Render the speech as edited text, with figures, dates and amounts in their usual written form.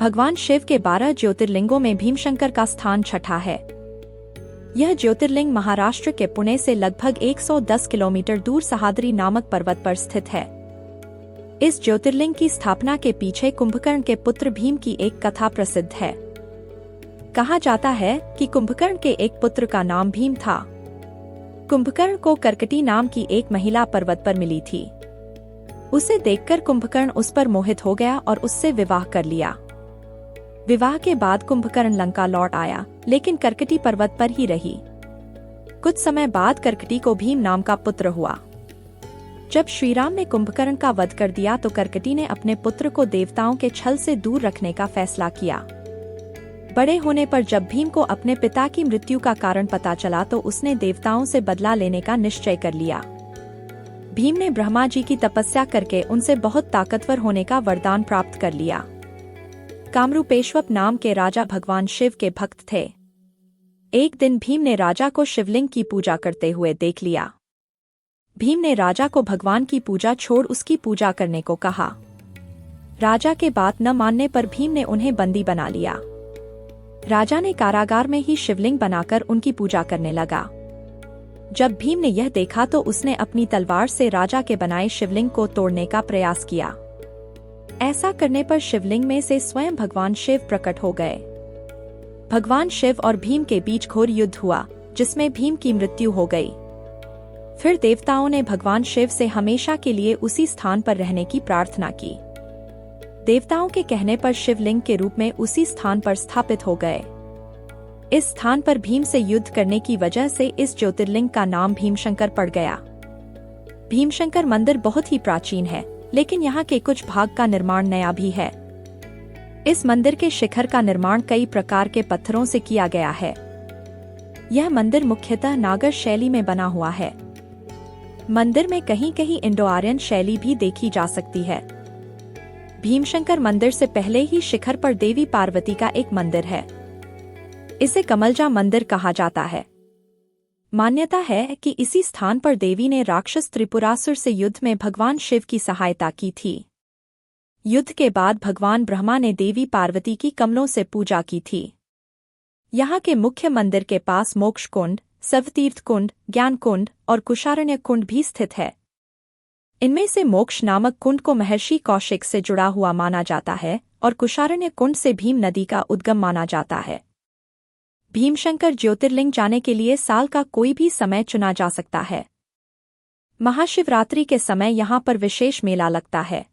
भगवान शिव के 12 ज्योतिर्लिंगों में भीमशंकर का स्थान छठा है। यह ज्योतिर्लिंग महाराष्ट्र के पुणे से लगभग 110 किलोमीटर दूर सह्याद्री नामक पर्वत पर स्थित है। इस ज्योतिर्लिंग की स्थापना के पीछे कुंभकर्ण के पुत्र भीम की एक कथा प्रसिद्ध है। कहा जाता है कि कुंभकर्ण के एक पुत्र का नाम भीम था। कुंभकर्ण को कर्कटी नाम की एक महिला पर्वत पर मिली थी। उसे देखकर कुंभकर्ण उस पर मोहित हो गया और उससे विवाह कर लिया। विवाह के बाद कुंभकर्ण लंका लौट आया, लेकिन कर्कटी पर्वत पर ही रही। कुछ समय बाद कर्कटी को भीम नाम का पुत्र हुआ। जब श्रीराम ने कुंभकर्ण का वध कर दिया तो कर्कटी ने अपने पुत्र को देवताओं के छल से दूर रखने का फैसला किया। बड़े होने पर जब भीम को अपने पिता की मृत्यु का कारण पता चला तो उसने देवताओं से बदला लेने का निश्चय कर लिया। भीम ने ब्रह्मा जी की तपस्या करके उनसे बहुत ताकतवर होने का वरदान प्राप्त कर लिया। कामरूपेश्वर नाम के राजा भगवान शिव के भक्त थे। एक दिन भीम ने राजा को शिवलिंग की पूजा करते हुए देख लिया। भीम ने राजा को भगवान की पूजा छोड़ उसकी पूजा करने को कहा। राजा के बात न मानने पर भीम ने उन्हें बंदी बना लिया। राजा ने कारागार में ही शिवलिंग बनाकर उनकी पूजा करने लगा। जब भीम ने यह देखा तो उसने अपनी तलवार से राजा के बनाए शिवलिंग को तोड़ने का प्रयास किया। ऐसा करने पर शिवलिंग में से स्वयं भगवान शिव प्रकट हो गए। भगवान शिव और भीम के बीच घोर युद्ध हुआ, जिसमें भीम की मृत्यु हो गई। फिर देवताओं ने भगवान शिव से हमेशा के लिए उसी स्थान पर रहने की प्रार्थना की। देवताओं के कहने पर शिवलिंग के रूप में उसी स्थान पर स्थापित हो गए। इस स्थान पर भीम से युद्ध करने की वजह से इस ज्योतिर्लिंग का नाम भीमशंकर पड़ गया। भीमशंकर मंदिर बहुत ही प्राचीन है, लेकिन यहाँ के कुछ भाग का निर्माण नया भी है। इस मंदिर के शिखर का निर्माण कई प्रकार के पत्थरों से किया गया है। यह मंदिर मुख्यतः नागर शैली में बना हुआ है। मंदिर में कहीं कहीं इंडो आर्यन शैली भी देखी जा सकती है। भीमशंकर मंदिर से पहले ही शिखर पर देवी पार्वती का एक मंदिर है। इसे कमलजा मंदिर कहा जाता है। मान्यता है कि इसी स्थान पर देवी ने राक्षस त्रिपुरासुर से युद्ध में भगवान शिव की सहायता की थी। युद्ध के बाद भगवान ब्रह्मा ने देवी पार्वती की कमलों से पूजा की थी। यहाँ के मुख्य मंदिर के पास मोक्ष कुंड, सवतीर्थ कुंड, ज्ञान कुंड और कुशारण्य कुंड भी स्थित है। इनमें से मोक्ष नामक कुंड को महर्षि कौशिक से जुड़ा हुआ माना जाता है और कुशारण्य कुंड से भीम नदी का उद्गम माना जाता है। भीमशंकर ज्योतिर्लिंग जाने के लिए साल का कोई भी समय चुना जा सकता है। महाशिवरात्रि के समय यहाँ पर विशेष मेला लगता है।